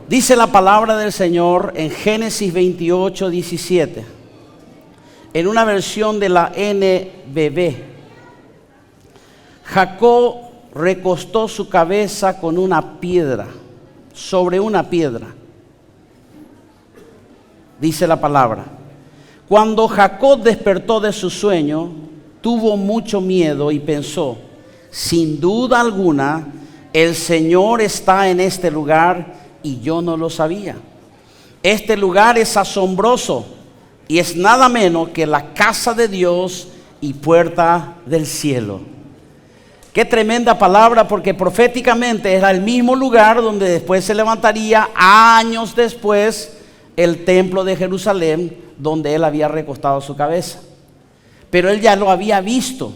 Dice la palabra del Señor en Génesis 28, 17, en una versión de la NBB. Jacob recostó su cabeza con una piedra, sobre una piedra. Dice la palabra. Cuando Jacob despertó de su sueño, tuvo mucho miedo y pensó: sin duda alguna, el Señor está en este lugar y yo no lo sabía. Este lugar es asombroso y es nada menos que la casa de Dios y puerta del cielo. Qué tremenda palabra, porque proféticamente era el mismo lugar donde después se levantaría años después el templo de Jerusalén, donde él había recostado su cabeza. Pero él ya lo había visto.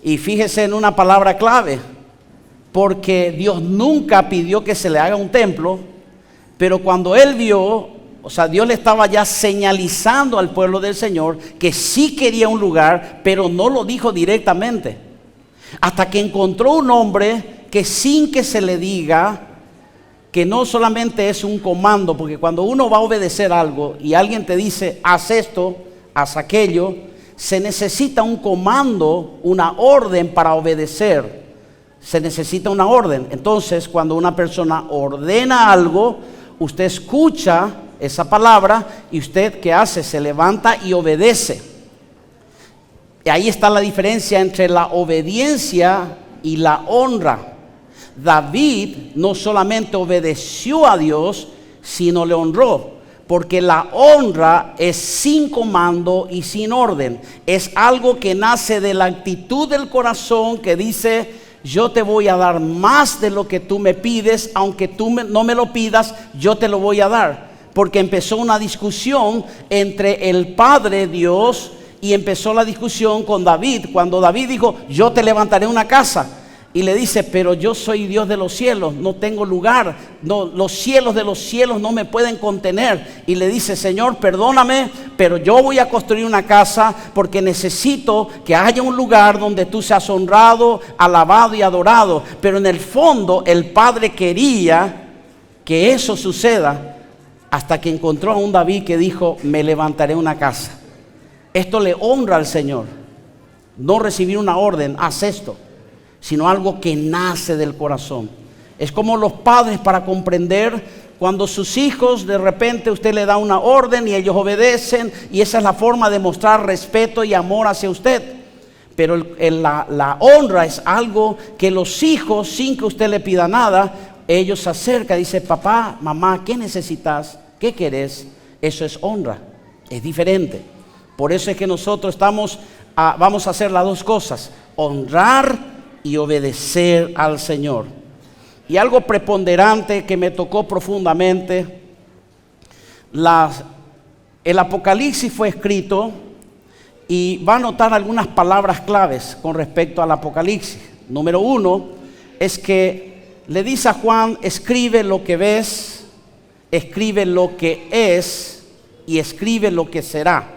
Y fíjese en una palabra clave, porque Dios nunca pidió que se le haga un templo, pero cuando él vio, o sea, Dios le estaba ya señalizando al pueblo del Señor que sí quería un lugar, pero no lo dijo directamente. Hasta que encontró un hombre que, sin que se le diga, que no solamente es un comando, porque cuando uno va a obedecer algo y alguien te dice haz esto, haz aquello, se necesita un comando, una orden para obedecer. Se necesita una orden. Entonces, cuando una persona ordena algo, usted escucha esa palabra y usted, ¿qué hace? Se levanta y obedece. Y ahí está la diferencia entre la obediencia y la honra. David no solamente obedeció a Dios, sino le honró. Porque la honra es sin comando y sin orden. Es algo que nace de la actitud del corazón que dice: yo te voy a dar más de lo que tú me pides, aunque tú no me lo pidas, yo te lo voy a dar. Porque empezó una discusión entre el Padre Dios y empezó la discusión con David. Cuando David dijo: yo te levantaré una casa. Y le dice: pero yo soy Dios de los cielos, no tengo lugar, no, los cielos de los cielos no me pueden contener. Y le dice: Señor, perdóname, pero yo voy a construir una casa porque necesito que haya un lugar donde tú seas honrado, alabado y adorado. Pero en el fondo el Padre quería que eso suceda, hasta que encontró a un David que dijo: me levantaré una casa. Esto le honra al Señor, no recibir una orden, haz esto, sino algo que nace del corazón. Es como los padres para comprender cuando sus hijos, de repente usted le da una orden y ellos obedecen, y esa es la forma de mostrar respeto y amor hacia usted. Pero la honra es algo que los hijos, sin que usted le pida nada, ellos se acercan y dicen: papá, mamá, ¿qué necesitas? ¿Qué querés? Eso es honra, es diferente. Por eso es que nosotros vamos a hacer las dos cosas: honrar y obedecer al Señor. Y algo preponderante que me tocó profundamente, el Apocalipsis fue escrito, y va a notar algunas palabras claves con respecto al Apocalipsis. Número 1 es que le dice a Juan: escribe lo que ves, escribe lo que es y escribe lo que será.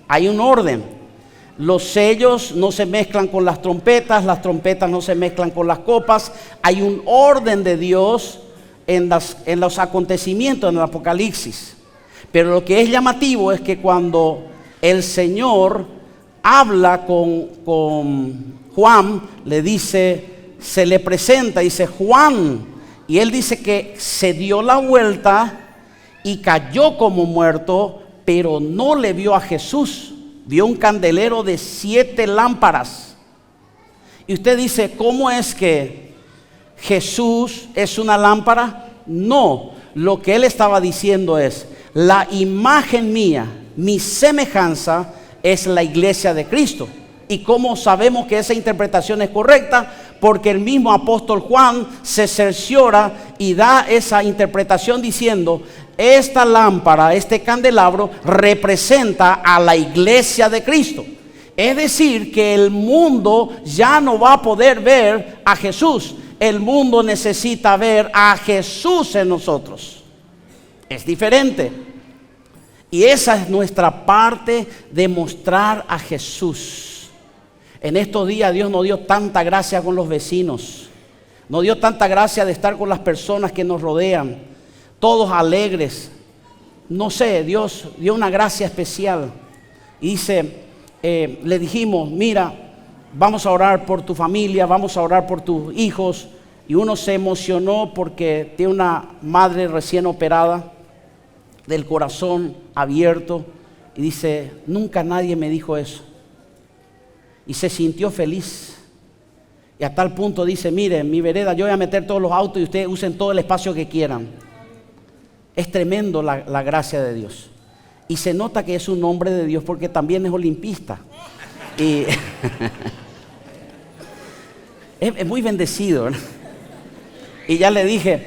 Hay un orden. Los sellos no se mezclan con las trompetas no se mezclan con las copas. Hay un orden de Dios en los acontecimientos en el Apocalipsis. Pero lo que es llamativo es que cuando el Señor habla con Juan, le dice, se le presenta, dice: Juan, y él dice que se dio la vuelta y cayó como muerto, pero no le vio a Jesús. Vio un candelero de 7 lámparas. Y usted dice: ¿cómo es que Jesús es una lámpara? No, lo que él estaba diciendo es: la imagen mía, mi semejanza es la iglesia de Cristo. ¿Y cómo sabemos que esa interpretación es correcta? Porque el mismo apóstol Juan se cerciora y da esa interpretación diciendo: esta lámpara, este candelabro representa a la iglesia de Cristo. Es decir, que el mundo ya no va a poder ver a Jesús. El mundo necesita ver a Jesús en nosotros. Es diferente. Y esa es nuestra parte de mostrar a Jesús. En estos días Dios nos dio tanta gracia con los vecinos. Nos dio tanta gracia de estar con las personas que nos rodean. todos alegres. No sé, Dios dio una gracia especial. Y dice, le dijimos, mira, vamos a orar por tu familia, vamos a orar por tus hijos. Y uno se emocionó porque tiene una madre recién operada del corazón abierto. Y dice, nunca nadie me dijo eso. Y se sintió feliz. Y a tal punto dice, mire, en mi vereda yo voy a meter todos los autos y ustedes usen todo el espacio que quieran. Es tremendo la gracia de Dios. Y se nota que es un hombre de Dios porque también es olimpista. Y es muy bendecido, ¿verdad? Y ya le dije,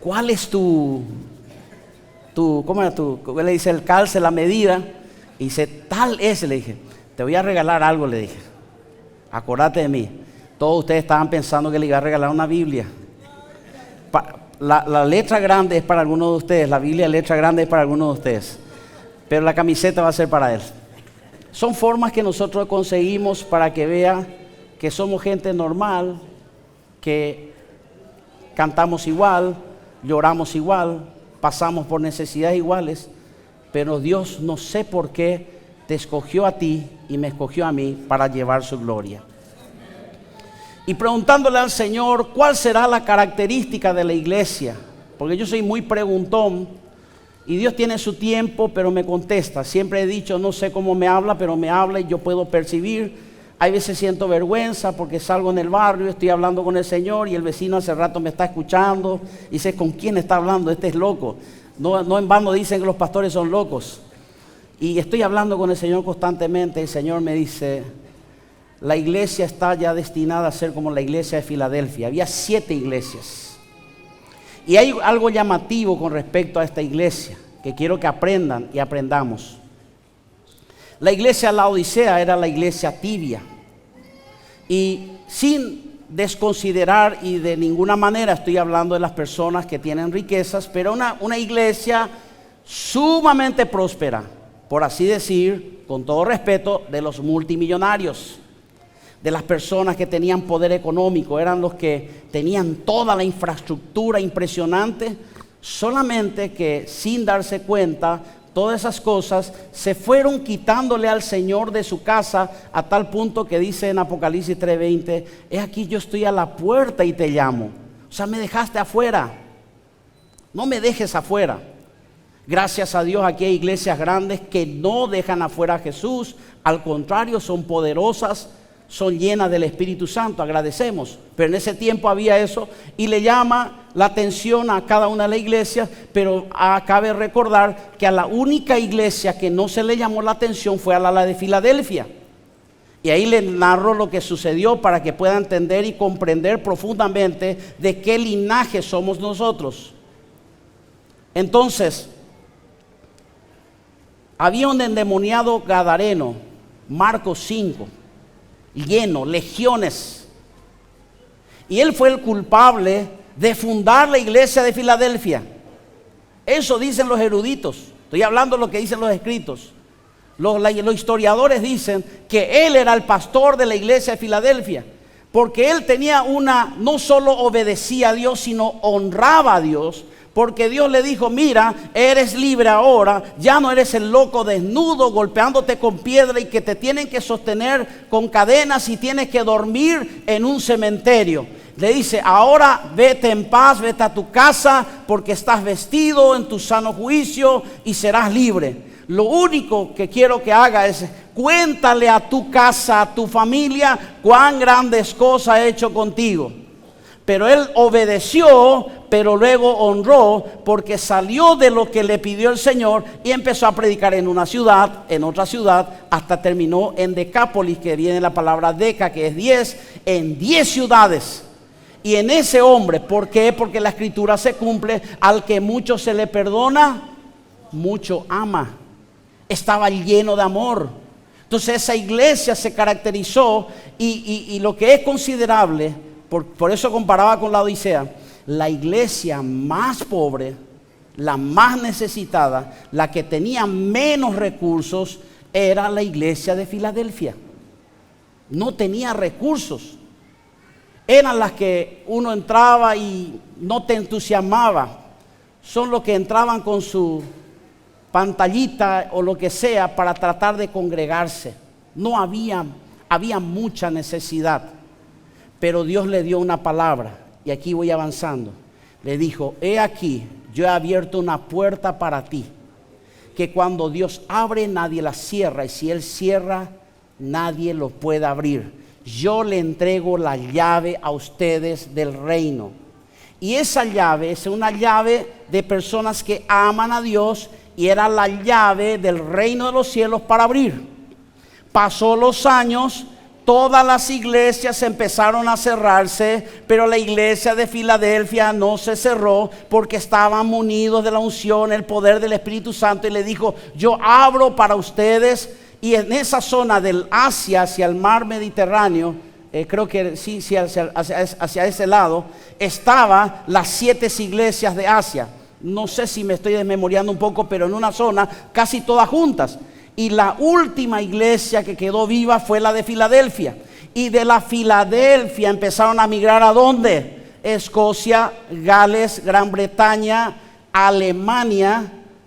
¿cuál es cómo era ¿cómo le dice el calce, la medida? Y dice, tal es, le dije, te voy a regalar algo, le dije. Acordate de mí. Todos ustedes estaban pensando que le iba a regalar una Biblia. La letra grande es para algunos de ustedes, la Biblia letra grande es para algunos de ustedes. Pero la camiseta va a ser para él. Son formas que nosotros conseguimos para que vea que somos gente normal, que cantamos igual, lloramos igual, pasamos por necesidades iguales, pero Dios no sé por qué te escogió a ti y me escogió a mí para llevar su gloria. Y preguntándole al Señor, ¿cuál será la característica de la iglesia? Porque yo soy muy preguntón y Dios tiene su tiempo, pero me contesta. Siempre he dicho, no sé cómo me habla, pero me habla y yo puedo percibir. Hay veces siento vergüenza porque salgo en el barrio, estoy hablando con el Señor y el vecino hace rato me está escuchando y dice, ¿con quién está hablando? Este es loco. No en vano dicen que los pastores son locos. Y estoy hablando con el Señor constantemente. El Señor me dice, la iglesia está ya destinada a ser como la iglesia de Filadelfia. Había 7 iglesias. Y hay algo llamativo con respecto a esta iglesia que quiero que aprendan y aprendamos. La iglesia de la Odisea era la iglesia tibia. Y sin desconsiderar y de ninguna manera estoy hablando de las personas que tienen riquezas, pero una iglesia sumamente próspera, por así decir, con todo respeto, de los multimillonarios, de las personas que tenían poder económico, eran los que tenían toda la infraestructura impresionante, solamente que sin darse cuenta, todas esas cosas se fueron quitándole al Señor de su casa a tal punto que dice en Apocalipsis 3:20, he aquí yo estoy a la puerta y te llamo. O sea, me dejaste afuera, no me dejes afuera. Gracias a Dios aquí hay iglesias grandes que no dejan afuera a Jesús, al contrario, son poderosas, son llenas del Espíritu Santo, agradecemos. Pero en ese tiempo había eso y le llama la atención a cada una de las iglesias, pero cabe recordar que a la única iglesia que no se le llamó la atención fue a la de Filadelfia. Y ahí le narro lo que sucedió para que pueda entender y comprender profundamente de qué linaje somos nosotros. Entonces, había un endemoniado gadareno, Marcos 5, lleno, legiones. Y él fue el culpable de fundar la iglesia de Filadelfia. Eso dicen los eruditos. Estoy hablando de lo que dicen los escritos. Los historiadores dicen que él era el pastor de la iglesia de Filadelfia, porque él tenía no solo obedecía a Dios, sino honraba a Dios. Porque Dios le dijo, mira, eres libre ahora, ya no eres el loco desnudo golpeándote con piedra y que te tienen que sostener con cadenas y tienes que dormir en un cementerio. Le dice, ahora vete en paz, vete a tu casa porque estás vestido en tu sano juicio y serás libre. Lo único que quiero que haga es cuéntale a tu casa, a tu familia, cuán grandes cosas ha hecho contigo. Pero él obedeció, pero luego honró, porque salió de lo que le pidió el Señor y empezó a predicar en una ciudad, en otra ciudad, hasta terminó en Decápolis, que viene la palabra Deca, que es 10, en 10 ciudades. Y en ese hombre, ¿por qué? Porque la escritura se cumple, al que mucho se le perdona, mucho ama. Estaba lleno de amor. Entonces esa iglesia se caracterizó y lo que es considerable, por eso comparaba con la Odisea, la iglesia más pobre, la más necesitada, la que tenía menos recursos, era la iglesia de Filadelfia. No tenía recursos. Eran las que uno entraba y no te entusiasmaba. son los que entraban con su pantallita o lo que sea para tratar de congregarse. No había mucha necesidad, pero Dios le dio una palabra, y aquí voy avanzando. Le dijo: he aquí, yo he abierto una puerta para ti, que cuando Dios abre nadie la cierra, y si Él cierra nadie lo puede abrir. Yo le entrego la llave a ustedes del reino, y esa llave es una llave de personas que aman a Dios, y era la llave del reino de los cielos para abrir. Pasó los años, todas las iglesias empezaron a cerrarse, pero la iglesia de Filadelfia no se cerró porque estaban munidos de la unción, el poder del Espíritu Santo, y le dijo: yo abro para ustedes. Y en esa zona del Asia hacia el mar Mediterráneo, creo que sí, hacia ese lado, estaban las 7 iglesias de Asia. No sé si me estoy desmemoriando un poco, pero en una zona casi todas juntas. Y la última iglesia que quedó viva fue la de Filadelfia. Y de la Filadelfia empezaron a migrar ¿a dónde? Escocia, Gales, Gran Bretaña, Alemania.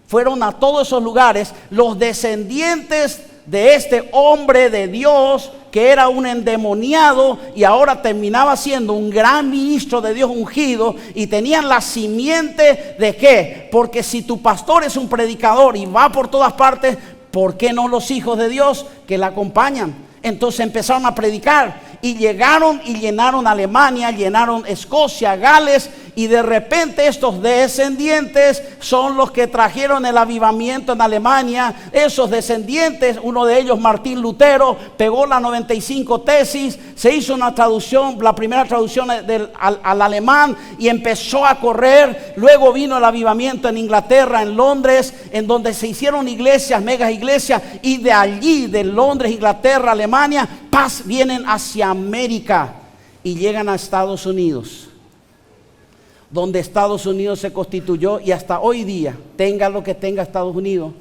Fueron a todos esos lugares los descendientes de este hombre de Dios, que era un endemoniado y ahora terminaba siendo un gran ministro de Dios ungido, y tenían la simiente de ¿qué? Porque si tu pastor es un predicador y va por todas partes, ¿por qué no los hijos de Dios que la acompañan? Entonces empezaron a predicar y llegaron y llenaron Alemania, llenaron Escocia, Gales, y de repente estos descendientes son los que trajeron el avivamiento en Alemania. Esos descendientes, uno de ellos, Martín Lutero, pegó las 95 tesis, se hizo una traducción, la primera traducción al alemán, y empezó a correr. Luego vino el avivamiento en Inglaterra, en Londres, en donde se hicieron iglesias, megas iglesias, y de allí, de Londres, Inglaterra, Alemania, vienen hacia América y llegan a Estados Unidos, donde Estados Unidos se constituyó, y hasta hoy día, tenga lo que tenga Estados Unidos,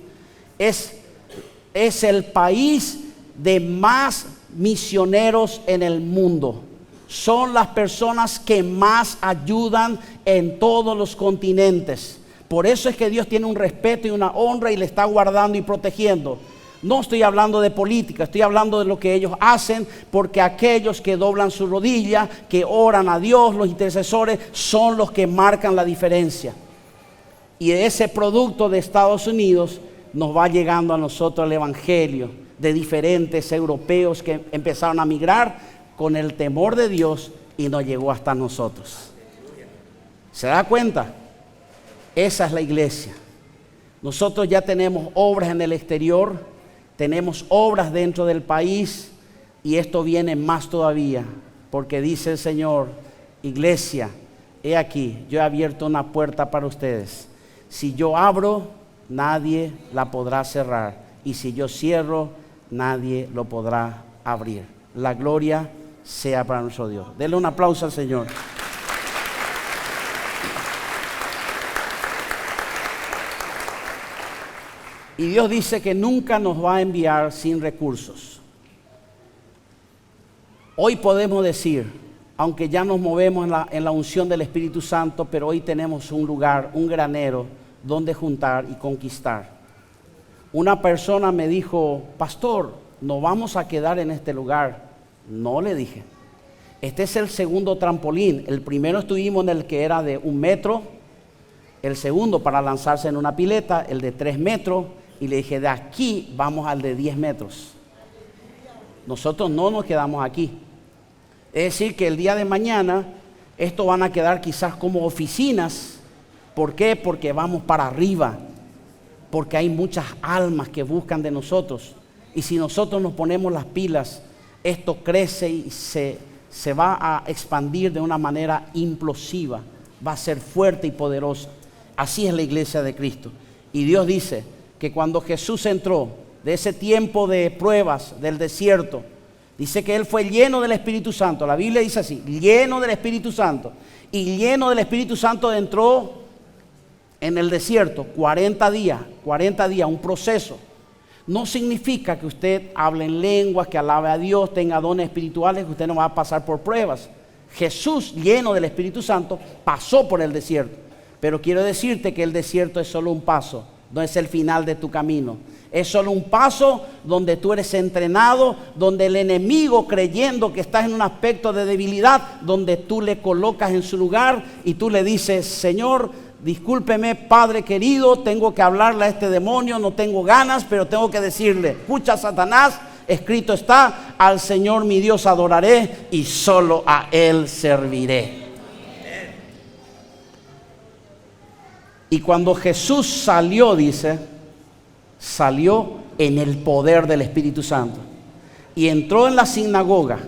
es el país de más misioneros en el mundo. Son las personas que más ayudan en todos los continentes. Por eso es que Dios tiene un respeto y una honra y le está guardando y protegiendo. No estoy hablando de política, estoy hablando de lo que ellos hacen, porque aquellos que doblan su rodilla, que oran a Dios, los intercesores, son los que marcan la diferencia. Y ese producto de Estados Unidos nos va llegando a nosotros el evangelio de diferentes europeos que empezaron a migrar con el temor de Dios, y nos llegó hasta nosotros. ¿Se da cuenta? Esa es la iglesia. Nosotros ya tenemos obras en el exterior, tenemos obras dentro del país, y esto viene más todavía, porque dice el Señor: iglesia, he aquí, yo he abierto una puerta para ustedes. Si yo abro, nadie la podrá cerrar, y si yo cierro, nadie lo podrá abrir. La gloria sea para nuestro Dios. Denle un aplauso al Señor. Y Dios dice que nunca nos va a enviar sin recursos. Hoy podemos decir, aunque ya nos movemos en la unción del Espíritu Santo, pero hoy tenemos un lugar, un granero, donde juntar y conquistar. Una persona me dijo: pastor, ¿no vamos a quedar en este lugar? No, le dije. Este es el segundo trampolín. El primero estuvimos en el que era de 1 metro. El segundo para lanzarse en una pileta, el de 3 metros. Y le dije: de aquí vamos al de 10 metros. Nosotros no nos quedamos aquí. Es decir, que el día de mañana estos van a quedar quizás como oficinas. ¿Por qué? Porque vamos para arriba. Porque hay muchas almas que buscan de nosotros. Y si nosotros nos ponemos las pilas, esto crece y se va a expandir de una manera implosiva. Va a ser fuerte y poderosa. Así es la iglesia de Cristo. Y Dios dice que cuando Jesús entró de ese tiempo de pruebas del desierto, dice que Él fue lleno del Espíritu Santo. La Biblia dice así: lleno del Espíritu Santo. Y lleno del Espíritu Santo entró en el desierto 40 días, un proceso. No significa que usted hable en lenguas, que alabe a Dios, tenga dones espirituales, que usted no va a pasar por pruebas. Jesús, lleno del Espíritu Santo, pasó por el desierto. Pero quiero decirte que el desierto es solo un paso, no es el final de tu camino. Es solo un paso donde tú eres entrenado, donde el enemigo, creyendo que estás en un aspecto de debilidad, donde tú le colocas en su lugar y tú le dices: Señor, discúlpeme, Padre querido, tengo que hablarle a este demonio, no tengo ganas, pero tengo que decirle: escucha, Satanás, escrito está, al Señor mi Dios adoraré y solo a Él serviré. Y cuando Jesús salió, dice, salió en el poder del Espíritu Santo y entró en la sinagoga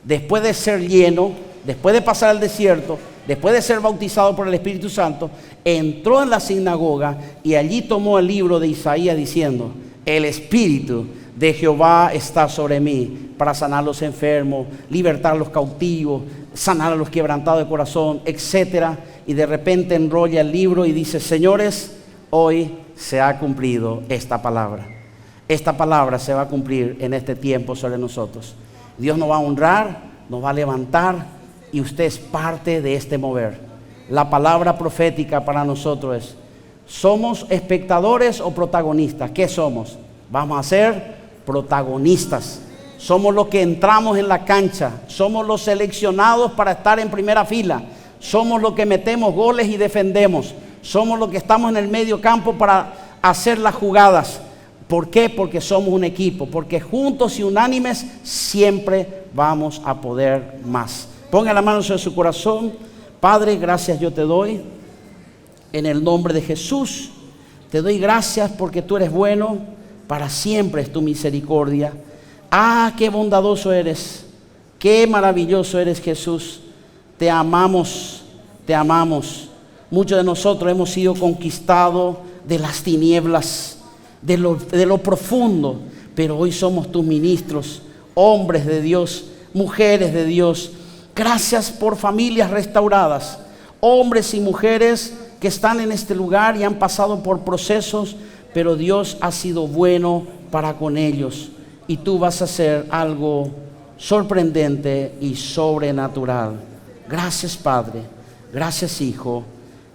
después de ser lleno, después de pasar el desierto, después de ser bautizado por el Espíritu Santo. Entró en la sinagoga y allí tomó el libro de Isaías diciendo: el Espíritu de Jehová está sobre mí para sanar a los enfermos, libertar a los cautivos, sanar a los quebrantados de corazón, etcétera. Y de repente enrolla el libro y dice: señores, hoy se ha cumplido esta palabra. Esta palabra se va a cumplir en este tiempo sobre nosotros. Dios nos va a honrar, nos va a levantar y usted es parte de este mover. La palabra profética para nosotros es: ¿somos espectadores o protagonistas? ¿Qué somos? Vamos a ser protagonistas. Somos los que entramos en la cancha, somos los seleccionados para estar en primera fila, somos los que metemos goles y defendemos, somos los que estamos en el medio campo para hacer las jugadas. ¿Por qué? Porque somos un equipo, porque juntos y unánimes siempre vamos a poder más. Ponga la mano sobre su corazón. Padre, gracias yo te doy en el nombre de Jesús. Te doy gracias porque tú eres bueno, para siempre es tu misericordia. Ah, qué bondadoso eres, qué maravilloso eres, Jesús. Te amamos, te amamos. Muchos de nosotros hemos sido conquistados de las tinieblas, de lo profundo, pero hoy somos tus ministros, hombres de Dios, mujeres de Dios. Gracias por familias restauradas, hombres y mujeres que están en este lugar y han pasado por procesos, pero Dios ha sido bueno para con ellos. Y tú vas a hacer algo sorprendente y sobrenatural. Gracias, Padre. Gracias, Hijo.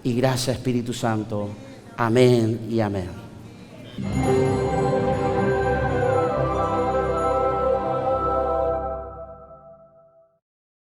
Y gracias, Espíritu Santo. Amén y amén.